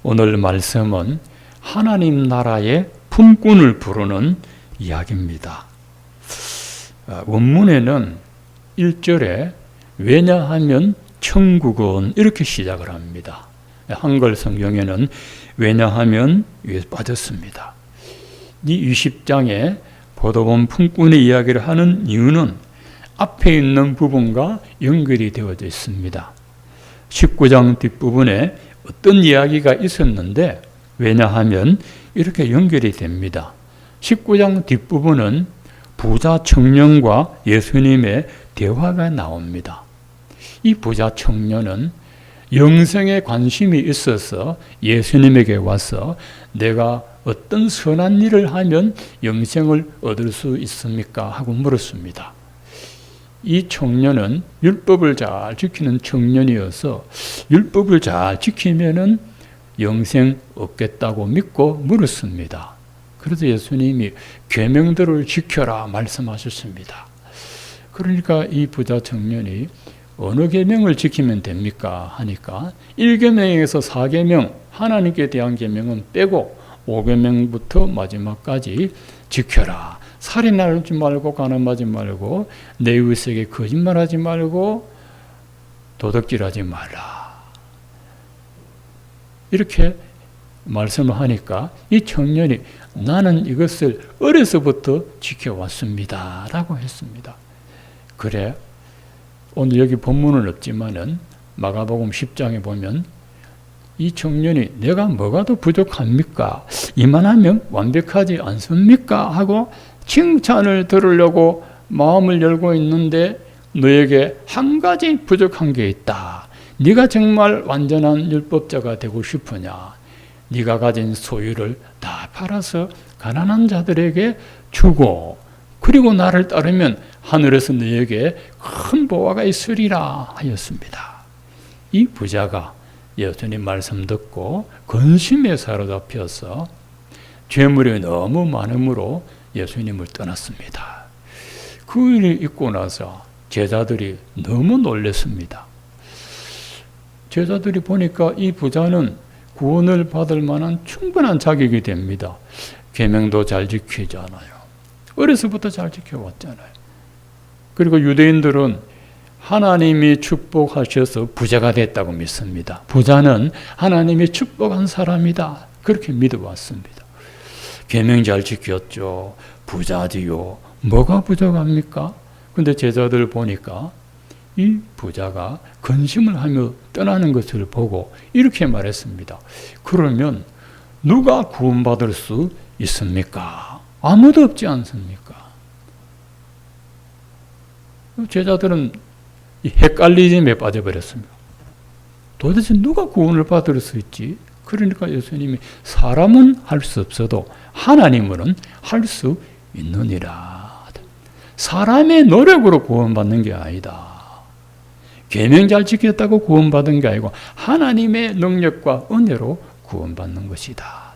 오늘 말씀은 하나님 나라의 품꾼을 부르는 이야기입니다. 원문에는 1절에 왜냐하면 천국은 이렇게 시작을 합니다. 한글 성경에는 왜냐하면 위에 빠졌습니다. 이 20장에 포도원 품꾼의 이야기를 하는 이유는 앞에 있는 부분과 연결이 되어져 있습니다. 19장 뒷부분에 어떤 이야기가 있었는데 왜냐하면 이렇게 연결이 됩니다. 19장 뒷부분은 부자 청년과 예수님의 대화가 나옵니다. 이 부자 청년은 영생에 관심이 있어서 예수님에게 와서 내가 어떤 선한 일을 하면 영생을 얻을 수 있습니까? 하고 물었습니다. 이 청년은 율법을 잘 지키는 청년이어서 율법을 잘 지키면은 영생 얻겠다고 믿고 물었습니다. 그래서 예수님이 계명들을 지켜라 말씀하셨습니다. 그러니까 이 부자 청년이 어느 계명을 지키면 됩니까? 하니까 1계명에서 4계명 하나님께 대한 계명은 빼고 5계명부터 마지막까지 지켜라. 살인하지 말고 간음하지 말고 내 이웃에게 거짓말하지 말고 도둑질하지 말라. 이렇게 말씀을 하니까 이 청년이 나는 이것을 어려서부터 지켜왔습니다 라고 했습니다. 그래 오늘 여기 본문은 없지만은 마가복음 10장에 보면 이 청년이 내가 뭐가 더 부족합니까? 이만하면 완벽하지 않습니까? 하고 칭찬을 들으려고 마음을 열고 있는데 너에게 한 가지 부족한 게 있다. 네가 정말 완전한 율법자가 되고 싶으냐? 네가 가진 소유를 다 팔아서 가난한 자들에게 주고 그리고 나를 따르면 하늘에서 너에게 큰 보화가 있으리라 하였습니다. 이 부자가 예수님 말씀 듣고 근심에 사로잡혀서 죄물이 너무 많음으로 예수님을 떠났습니다. 그 일이 있고 나서 제자들이 너무 놀랐습니다. 제자들이 보니까 이 부자는 구원을 받을 만한 충분한 자격이 됩니다. 계명도 잘 지키잖아요. 어려서부터 잘 지켜왔잖아요. 그리고 유대인들은 하나님이 축복하셔서 부자가 됐다고 믿습니다. 부자는 하나님이 축복한 사람이다. 그렇게 믿어왔습니다. 계명 잘 지켰죠. 부자지요. 뭐가 부족합니까? 근데 제자들 보니까 이 부자가 근심을 하며 떠나는 것을 보고 이렇게 말했습니다. 그러면 누가 구원받을 수 있습니까? 아무도 없지 않습니까? 제자들은 헷갈리즘에 빠져버렸습니다. 도대체 누가 구원을 받을 수 있지? 그러니까 예수님이 사람은 할 수 없어도 하나님은 할 수 있느니라. 사람의 노력으로 구원받는 게 아니다. 계명 잘 지켰다고 구원받은 게 아니고 하나님의 능력과 은혜로 구원받는 것이다.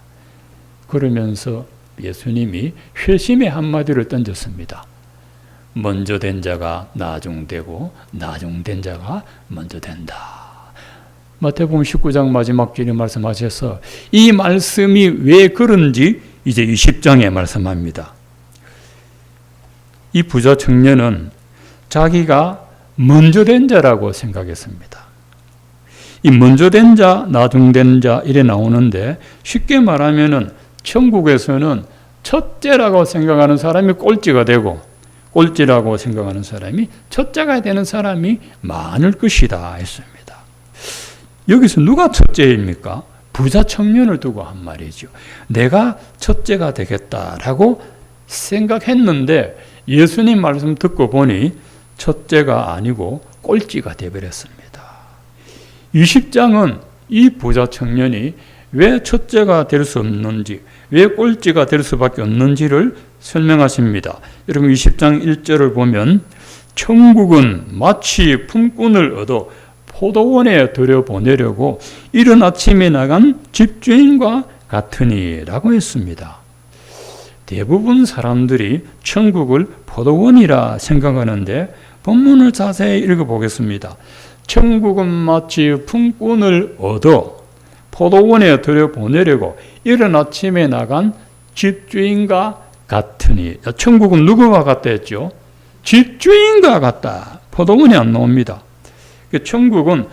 그러면서 예수님이 회심의 한마디를 던졌습니다. 먼저 된 자가 나중되고 나중된 자가 먼저 된다. 마태복음 19장 마지막 절에 말씀하셔서 이 말씀이 왜 그런지 이제 20장에 말씀합니다. 이 부자 청년은 자기가 먼저 된 자라고 생각했습니다. 이 먼저 된 자, 나중된 자 이래 나오는데 쉽게 말하면은 천국에서는 첫째라고 생각하는 사람이 꼴찌가 되고 꼴찌라고 생각하는 사람이 첫째가 되는 사람이 많을 것이다 했습니다. 여기서 누가 첫째입니까? 부자 청년을 두고 한 말이죠. 내가 첫째가 되겠다라고 생각했는데 예수님 말씀 듣고 보니 첫째가 아니고 꼴찌가 되어버렸습니다. 20장은 이 부자 청년이 왜 첫째가 될 수 없는지, 왜 꼴찌가 될 수밖에 없는지를 설명하십니다. 여러분 20장 1절을 보면 천국은 마치 품꾼을 얻어 포도원에 들여보내려고 이른 아침에 나간 집주인과 같으니 라고 했습니다. 대부분 사람들이 천국을 포도원이라 생각하는데 본문을 자세히 읽어보겠습니다. 천국은 마치 품꾼을 얻어 포도원에 들여보내려고 이른 아침에 나간 집주인과 같으니. 천국은 누구와 같다 했죠? 집주인과 같다. 포도원에 안 나옵니다. 천국은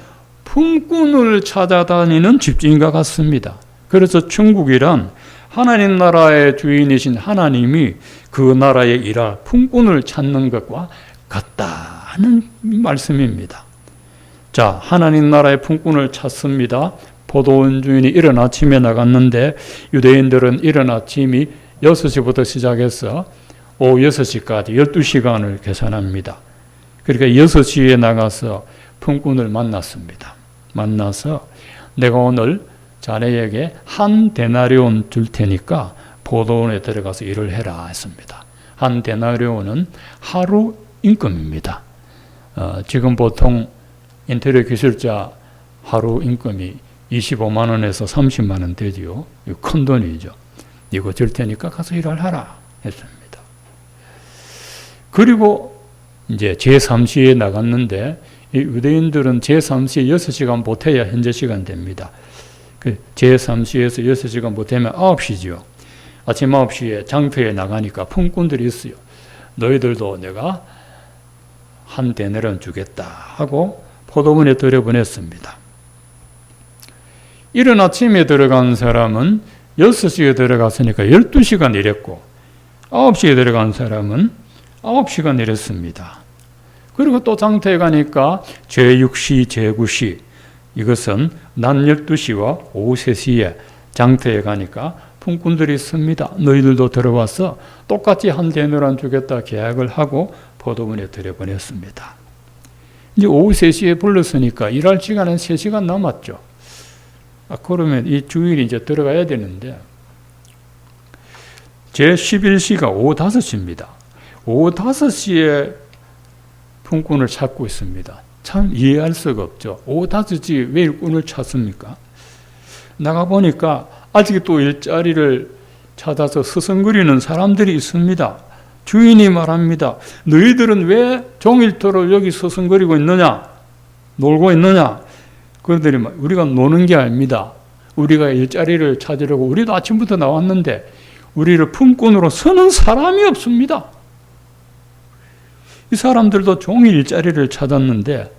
품꾼을 찾아다니는 집주인과 같습니다. 그래서 천국이란 하나님 나라의 주인이신 하나님이 그 나라에 일할 품꾼을 찾는 것과 같다 하는 말씀입니다. 자, 하나님 나라의 품꾼을 찾습니다. 포도원 주인이 이른 아침에 나갔는데 유대인들은 이른 아침이 6시부터 시작해서 오후 6시까지 12시간을 계산합니다. 그러니까 6시에 나가서 품꾼을 만났습니다. 만나서 내가 오늘 자네에게 한 데나리온 줄 테니까 포도원에 들어가서 일을 해라 했습니다. 한 데나리온은 하루 임금입니다. 지금 보통 인테리어 기술자 하루 임금이 25만 원에서 30만 원 되지요. 큰 돈이죠. 이거 줄 테니까 가서 일을 하라 했습니다. 그리고 이제 제3시에 나갔는데 이 유대인들은 제3시에 6시간 못해야 현재 시간 됩니다. 그 제3시에서 6시간 못하면 9시죠. 아침 9시에 장터에 나가니까 품꾼들이 있어요. 너희들도 내가 한 데나리온 주겠다 하고 포도원에 들여보냈습니다. 이른 아침에 들어간 사람은 6시에 들어갔으니까 12시간 일했고 9시에 들어간 사람은 9시간 일했습니다. 그리고 또 장터에 가니까 제6시, 제9시 이것은 낮 12시와 오후 3시에 장터에 가니까 품꾼들이 있습니다. 너희들도 들어와서 똑같이 한 데나리온 주겠다 계약을 하고 포도원에 들여보냈습니다. 이제 오후 3시에 불렀으니까 일할 시간은 3시간 남았죠. 그러면 이 주인이 이제 들어가야 되는데 제11시가 오후 5시입니다. 오후 5시에 품꾼을 찾고 있습니다. 참 이해할 수가 없죠. 오후 5시 왜 일꾼을 찾습니까? 나가보니까 아직도 일자리를 찾아서 서성거리는 사람들이 있습니다. 주인이 말합니다. 너희들은 왜 종일토록 여기 서성거리고 있느냐? 놀고 있느냐? 그들이 우리가 노는 게 아닙니다. 우리가 일자리를 찾으려고 우리도 아침부터 나왔는데 우리를 품꾼으로 서는 사람이 없습니다. 이 사람들도 종일 일자리를 찾았는데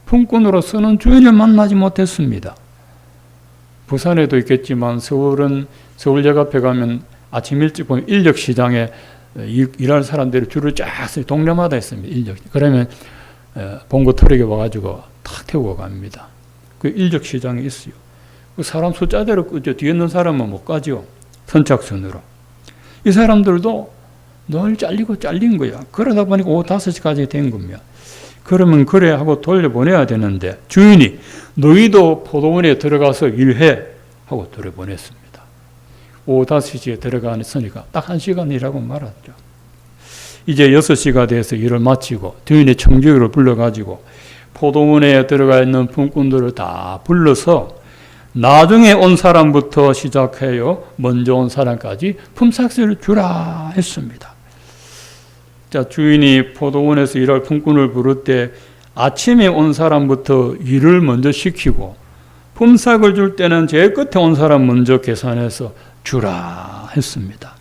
품꾼으로 서는 주인을 만나지 못했습니다. 부산에도 있겠지만 서울역 앞에 가면 아침 일찍 보면 인력시장에 일할 사람들이 줄을 쫙 서요. 동네마다 있습니다. 인력. 그러면 봉고 트럭에 와가지고 탁 태우고 갑니다. 그 인력시장에 있어요. 그 사람 숫자대로 끄죠. 뒤에 있는 사람은 못 가죠. 선착순으로. 이 사람들도 늘 잘린 거야. 그러다 보니까 오후 5시까지 된 겁니다. 그러면 그래 하고 돌려보내야 되는데 주인이 너희도 포도원에 들어가서 일해 하고 돌려보냈습니다. 오후 5시에 들어가니까 딱 1시간 일하고 말았죠. 이제 6시가 돼서 일을 마치고 주인의 청주를 불러가지고 포도원에 들어가 있는 품꾼들을 다 불러서 나중에 온 사람부터 시작해요. 먼저 온 사람까지 품삯을 주라 했습니다. 자, 주인이 포도원에서 일할 품꾼을 부를 때 아침에 온 사람부터 일을 먼저 시키고 품삯을 줄 때는 제일 끝에 온 사람 먼저 계산해서 주라 했습니다.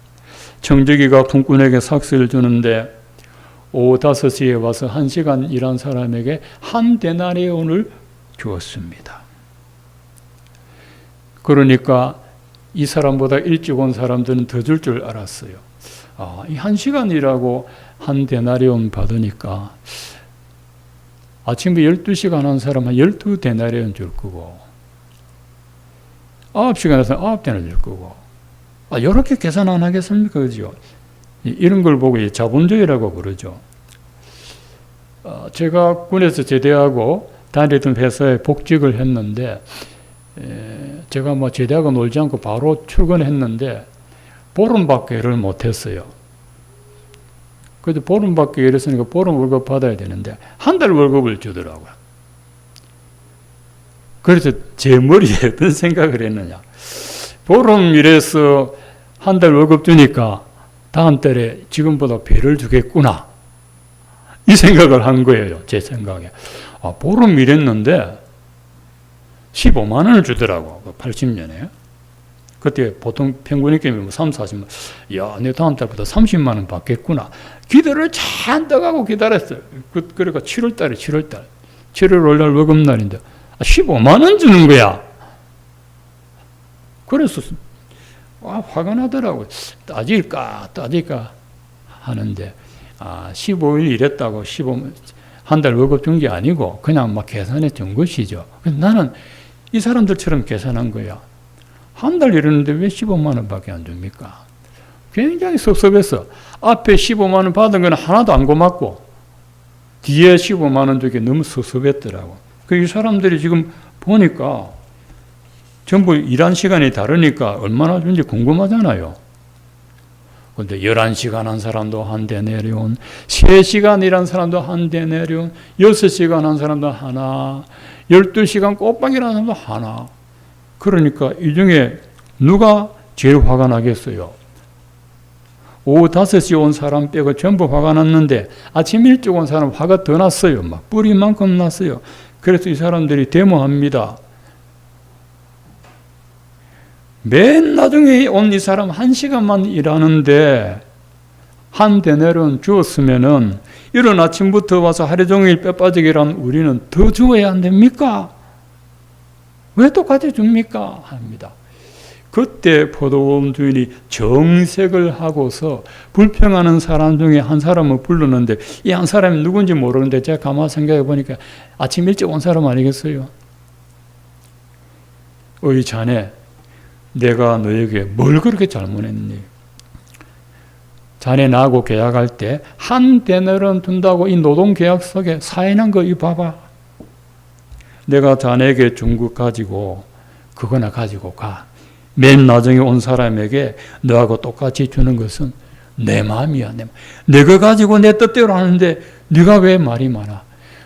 청지기가 품꾼에게 삭스를 주는데 오후 5시에 와서 1시간 일한 사람에게 한 데나리온을 주었습니다. 그러니까 이 사람보다 일찍 온 사람들은 더 줄 줄 알았어요. 이 1시간 일하고 한 데나리온 받으니까 아침에 12시간 한 사람은 12데나리온 줄 거고 9시간 해서 9데나리온 줄 거고 이렇게 계산 안 하겠습니까? 그죠? 이런 걸 보고 자본주의라고 그러죠. 제가 군에서 제대하고 다니던 회사에 복직을 했는데 제가 제대하고 놀지 않고 바로 출근했는데 보름밖에 일을 못했어요. 그래도 보름밖에 일했으니까 보름 월급 받아야 되는데 한 달 월급을 주더라고요. 그래서 제 머리에 어떤 생각을 했느냐. 보름 일해서 한 달 월급 주니까 다음 달에 지금보다 배를 주겠구나. 이 생각을 한 거예요. 제 생각에. 보름 일했는데 15만 원을 주더라고. 80년에. 그때 보통 평균 임금이 3, 40만. 야, 내 다음 달부터 30만 원 받겠구나. 기대를 잔뜩 하고 기다렸어요. 그러니까 7월 달에 7월 날 월급날인데 15만 원 주는 거야. 그래서 화가 나더라고. 따질까 하는데 15일 일했다고 한 달 월급 준 게 아니고 그냥 막 계산해 준 것이죠. 나는 이 사람들처럼 계산한 거야. 한 달 일했는데 왜 15만 원밖에 안 줍니까? 굉장히 섭섭했어. 앞에 15만 원 받은 건 하나도 안 고맙고 뒤에 15만 원 주기 너무 섭섭했더라고. 이 사람들이 지금 보니까 전부 일한 시간이 다르니까 얼마나 준지 궁금하잖아요. 근데 11시간 한 사람도 한 데네리온, 3시간 일한 사람도 한 데네리온, 6시간 한 사람도 하나, 12시간 꼬박 일한 사람도 하나. 그러니까 이 중에 누가 제일 화가 나겠어요? 오후 5시 온 사람 빼고 전부 화가 났는데 아침 일찍 온 사람 화가 더 났어요. 막 뿌리만큼 났어요. 그래서 이 사람들이 데모합니다. 맨 나중에 온 이 사람 1시간만 일하는데 한 데네론 주었으면은 이른 아침부터 와서 하루 종일 뼈 빠지게 일한 우리는 더 주어야 안 됩니까? 왜 똑같이 줍니까? 합니다. 그때 포도원 주인이 정색을 하고서 불평하는 사람 중에 한 사람을 불렀는데 이 한 사람이 누군지 모르는데 제가 가만히 생각해 보니까 아침 일찍 온 사람 아니겠어요? 어이 자네, 내가 너에게 뭘 그렇게 잘못했니? 자네 나하고 계약할 때 한 데나리온 둔다고 이 노동계약서에 사인한 거 이 봐봐. 내가 자네에게 준 것 가지고 그거나 가지고 가. 맨 나중에 온 사람에게 너하고 똑같이 주는 것은 내 마음이야. 내가 가지고 내 뜻대로 하는데 네가 왜 말이 많아?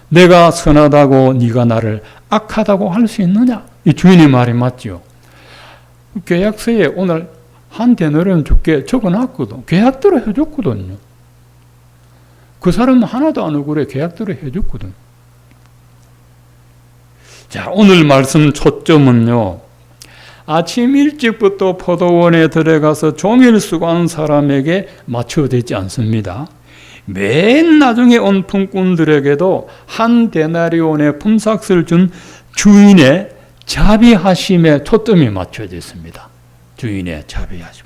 내가 선하다고 네가 나를 악하다고 할 수 있느냐? 이 주인의 말이 맞죠. 계약서에 오늘 한 데나리온 줄게 적어놨거든. 계약대로 해줬거든요. 그 사람은 하나도 안 억울해. 계약대로 해줬거든. 자, 오늘 말씀 초점은요. 아침 일찍부터 포도원에 들어가서 종일 수고하는 사람에게 맞춰되지 않습니다. 맨 나중에 온 품꾼들에게도 한 데나리온의 품삯을 준 주인의 자비하심에 초점이 맞춰져 있습니다. 주인의 자비하심.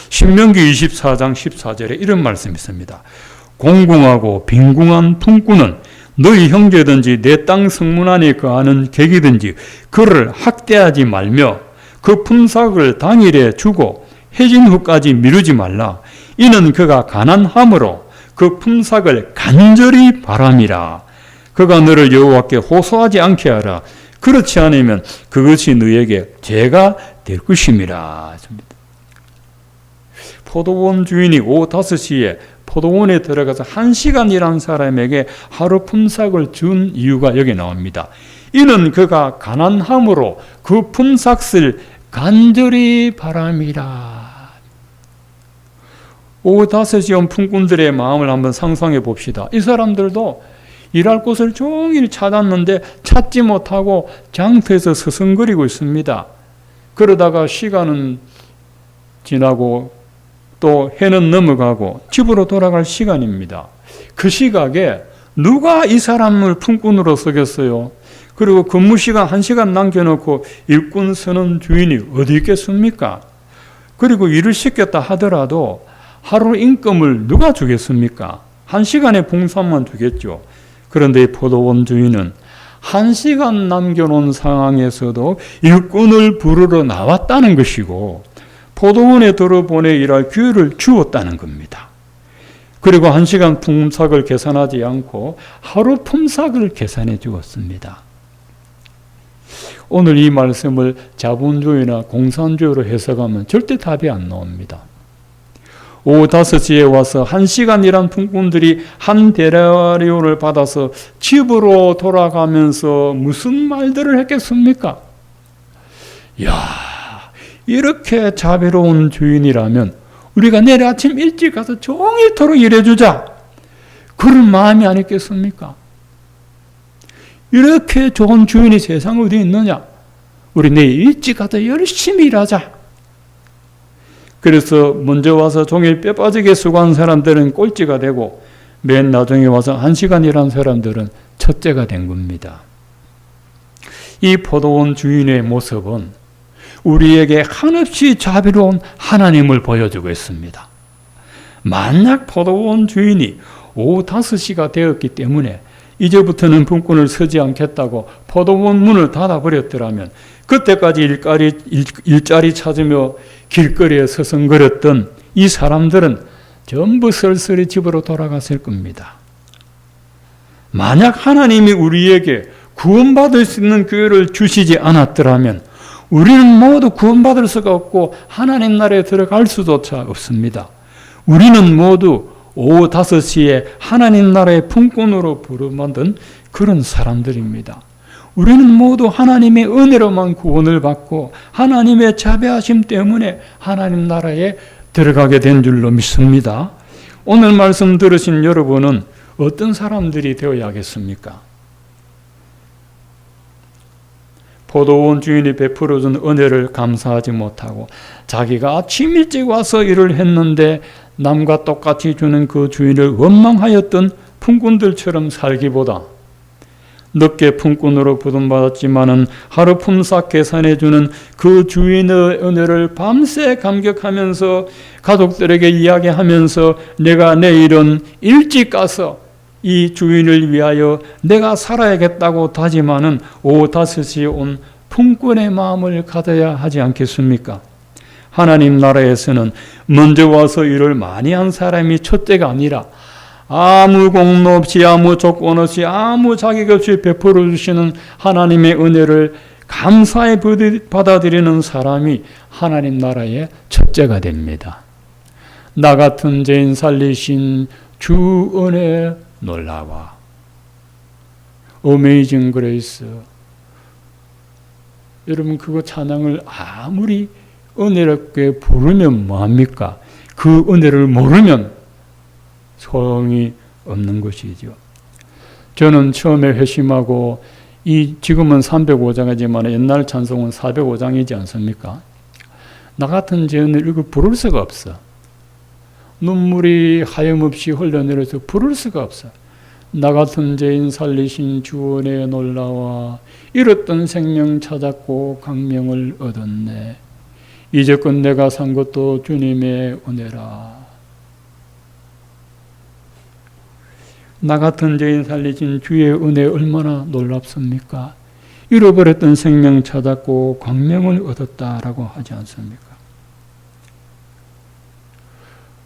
신명기 24장 14절에 이런 말씀이 있습니다. 공공하고 빈궁한 품꾼은 너희 형제든지 내 땅 성문 안에 거하는 객이든지 그를 학대하지 말며 그 품삯을 당일에 주고 해진 후까지 미루지 말라. 이는 그가 가난함으로 그 품삯을 간절히 바람이라. 그가 너를 여호와께 호소하지 않게 하라. 그렇지 않으면 그것이 너에게 죄가 될 것임이라. 포도원 주인이 오후 5시에 포도원에 들어가서 1시간 일한 사람에게 하루 품삯을 준 이유가 여기 나옵니다. 이는 그가 가난함으로 그 품삯을 간절히 바람이라. 오후 5시에 온 품꾼들의 마음을 한번 상상해 봅시다. 이 사람들도 일할 곳을 종일 찾았는데 찾지 못하고 장터에서 서성거리고 있습니다. 그러다가 시간은 지나고 또 해는 넘어가고 집으로 돌아갈 시간입니다. 그 시각에 누가 이 사람을 품꾼으로 쓰겠어요? 그리고 근무 시간 1시간 남겨놓고 일꾼 서는 주인이 어디 있겠습니까? 그리고 일을 시켰다 하더라도 하루 임금을 누가 주겠습니까? 1시간의 봉사만 주겠죠. 그런데 이 포도원 주인은 1시간 남겨놓은 상황에서도 일꾼을 부르러 나왔다는 것이고 포도원에 들어보내 일할 기회를 주었다는 겁니다. 그리고 1시간 품삯을 계산하지 않고 하루 품삯을 계산해 주었습니다. 오늘 이 말씀을 자본주의나 공산주의로 해석하면 절대 답이 안 나옵니다. 오후 5시에 와서 1시간 일한 품꾼들이 한 데나리온을 받아서 집으로 돌아가면서 무슨 말들을 했겠습니까? 야, 이렇게 자비로운 주인이라면 우리가 내일 아침 일찍 가서 종일토록 일해주자. 그런 마음이 아니겠습니까? 이렇게 좋은 주인이 세상에 어디 있느냐? 우리 내일 일찍 가서 열심히 일하자. 그래서 먼저 와서 종일 뼈 빠지게 수고한 사람들은 꼴찌가 되고 맨 나중에 와서 1시간 일한 사람들은 첫째가 된 겁니다. 이 포도원 주인의 모습은 우리에게 한없이 자비로운 하나님을 보여주고 있습니다. 만약 포도원 주인이 오후 5시가 되었기 때문에 이제부터는 분꾼을 서지 않겠다고 포도원 문을 닫아버렸더라면 그때까지 일자리 찾으며 길거리에 서성거렸던 이 사람들은 전부 쓸쓸히 집으로 돌아갔을 겁니다. 만약 하나님이 우리에게 구원받을 수 있는 기회를 주시지 않았더라면 우리는 모두 구원받을 수가 없고 하나님 나라에 들어갈 수조차 없습니다. 우리는 모두 오후 5시에 하나님 나라의 품꾼으로 부름받은 그런 사람들입니다. 우리는 모두 하나님의 은혜로만 구원을 받고 하나님의 자비하심 때문에 하나님 나라에 들어가게 된 줄로 믿습니다. 오늘 말씀 들으신 여러분은 어떤 사람들이 되어야겠습니까? 포도원 주인이 베풀어준 은혜를 감사하지 못하고 자기가 아침 일찍 와서 일을 했는데 남과 똑같이 주는 그 주인을 원망하였던 품꾼들처럼 살기보다 늦게 품꾼으로 부름받았지만은 하루 품삯 계산해주는 그 주인의 은혜를 밤새 감격하면서 가족들에게 이야기하면서 내가 내일은 일찍 가서 이 주인을 위하여 내가 살아야겠다고 다짐하는 오후 5시에 온 품꾼의 마음을 가져야 하지 않겠습니까? 하나님 나라에서는 먼저 와서 일을 많이 한 사람이 첫째가 아니라 아무 공로 없이 아무 조건 없이 아무 자격 없이 베풀어 주시는 하나님의 은혜를 감사히 받아들이는 사람이 하나님 나라의 첫째가 됩니다. 나 같은 죄인 살리신 주 은혜 놀라와. 어메이징 그레이스. 여러분 그거 찬양을 아무리 은혜롭게 부르면 뭐합니까? 그 은혜를 모르면 소용이 없는 것이죠. 저는 처음에 회심하고 지금은 305장이지만 옛날 찬송은 405장이지 않습니까? 나 같은 죄인을 이거 부를 수가 없어. 눈물이 하염없이 흘러내려서 부를 수가 없어. 나 같은 죄인 살리신 주 은혜에 놀라와 잃었던 생명 찾았고 광명을 얻었네. 이제껏 내가 산 것도 주님의 은혜라. 나 같은 죄인 살리신 주의 은혜 얼마나 놀랍습니까? 잃어버렸던 생명 찾았고 광명을 얻었다라고 하지 않습니까?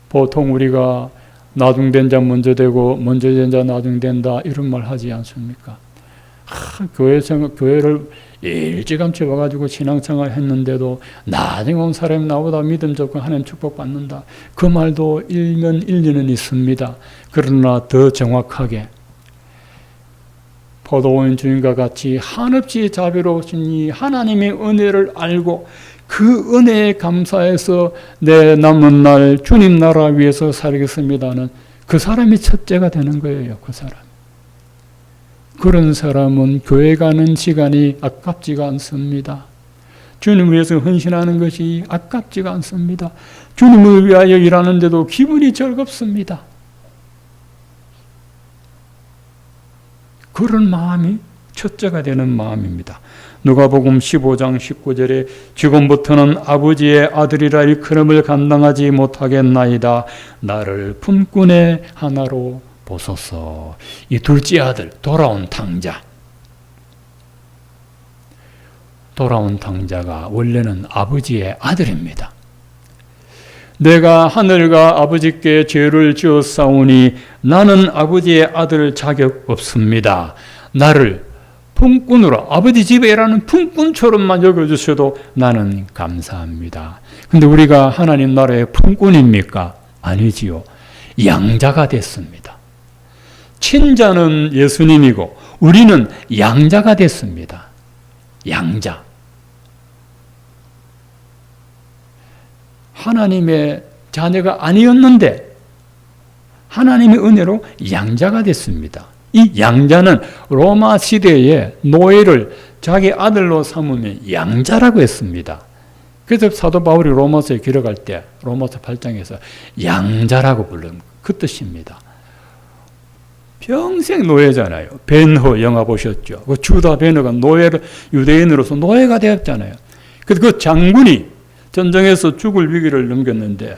보통 우리가 나중된 자 먼저 되고 먼저 된 자 나중된다 이런 말 하지 않습니까? 교회를 일찌감치 와가지고 신앙생활 했는데도 나중에 온 사람이 나보다 믿음 좋고 하나님 축복받는다. 그 말도 일면 일리는 있습니다. 그러나 더 정확하게 포도원 주인과 같이 한없이 자비로우신 이 하나님의 은혜를 알고 그 은혜에 감사해서 내 남은 날 주님 나라 위해서 살겠습니다는 그 사람이 첫째가 되는 거예요. 그 사람. 그런 사람은 교회 가는 시간이 아깝지가 않습니다. 주님을 위해서 헌신하는 것이 아깝지가 않습니다. 주님을 위하여 일하는데도 기분이 즐겁습니다. 그런 마음이 첫째가 되는 마음입니다. 누가복음 15장 19절에 지금부터는 아버지의 아들이라 일컬음을 감당하지 못하겠나이다. 나를 품꾼의 하나로 보소서. 이 둘째 아들, 돌아온 탕자. 돌아온 탕자가 원래는 아버지의 아들입니다. 내가 하늘과 아버지께 죄를 지었사오니 나는 아버지의 아들 자격 없습니다. 나를 품꾼으로 아버지 집에 일하는 품꾼처럼만 여겨주셔도 나는 감사합니다. 근데 우리가 하나님 나라의 품꾼입니까? 아니지요. 양자가 됐습니다. 친자는 예수님이고 우리는 양자가 됐습니다. 양자. 하나님의 자녀가 아니었는데 하나님의 은혜로 양자가 됐습니다. 이 양자는 로마 시대에 노예를 자기 아들로 삼으면 양자라고 했습니다. 그래서 사도 바울이 로마서에 기록할 때 로마서 8장에서 양자라고 부른 그 뜻입니다. 평생 노예잖아요. 벤허 영화 보셨죠? 그 주다 벤허가 노예를 유대인으로서 노예가 되었잖아요. 그래서 그 장군이 전쟁에서 죽을 위기를 넘겼는데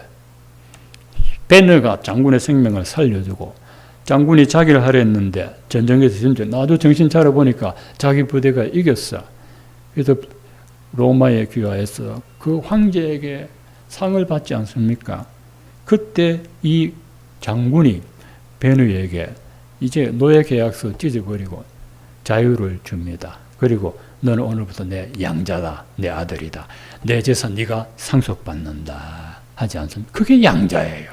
벤허가 장군의 생명을 살려주고 장군이 자기를 하려 했는데 전쟁에서 진짜 나도 정신 차려 보니까 자기 부대가 이겼어. 그래서 로마에 귀화해서 그 황제에게 상을 받지 않습니까? 그때 이 장군이 베누에게 이제 노예 계약서 찢어버리고 자유를 줍니다. 그리고 너는 오늘부터 내 양자다, 내 아들이다. 내 재산 네가 상속받는다 하지 않습니까? 그게 양자예요.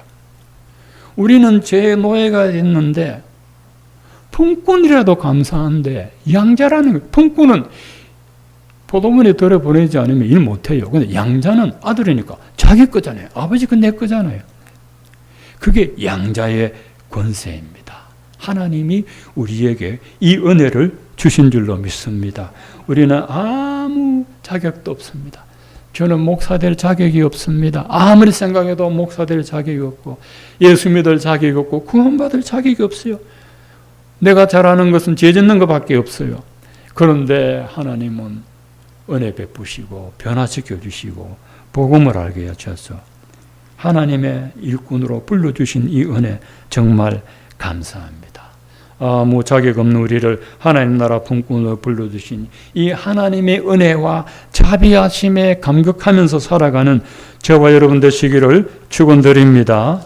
우리는 제 노예가 됐는데 품꾼이라도 감사한데 양자라는 거, 품꾼은 포도문에 들여보내지 않으면 일 못해요. 근데 양자는 아들이니까 자기 거잖아요. 아버지 거 내 거잖아요. 그게 양자의 권세입니다. 하나님이 우리에게 이 은혜를 주신 줄로 믿습니다. 우리는 아무 자격도 없습니다. 저는 목사 될 자격이 없습니다. 아무리 생각해도 목사 될 자격이 없고 예수 믿을 자격이 없고 구원받을 자격이 없어요. 내가 잘하는 것은 죄 짓는 것밖에 없어요. 그런데 하나님은 은혜 베푸시고 변화시켜 주시고 복음을 알게 하셔서 하나님의 일꾼으로 불러주신 이 은혜 정말 감사합니다. 아무 자격 없는 우리를 하나님 나라 품꾼으로 불러주신 이 하나님의 은혜와 자비하심에 감격하면서 살아가는 저와 여러분 되시기를 축원드립니다.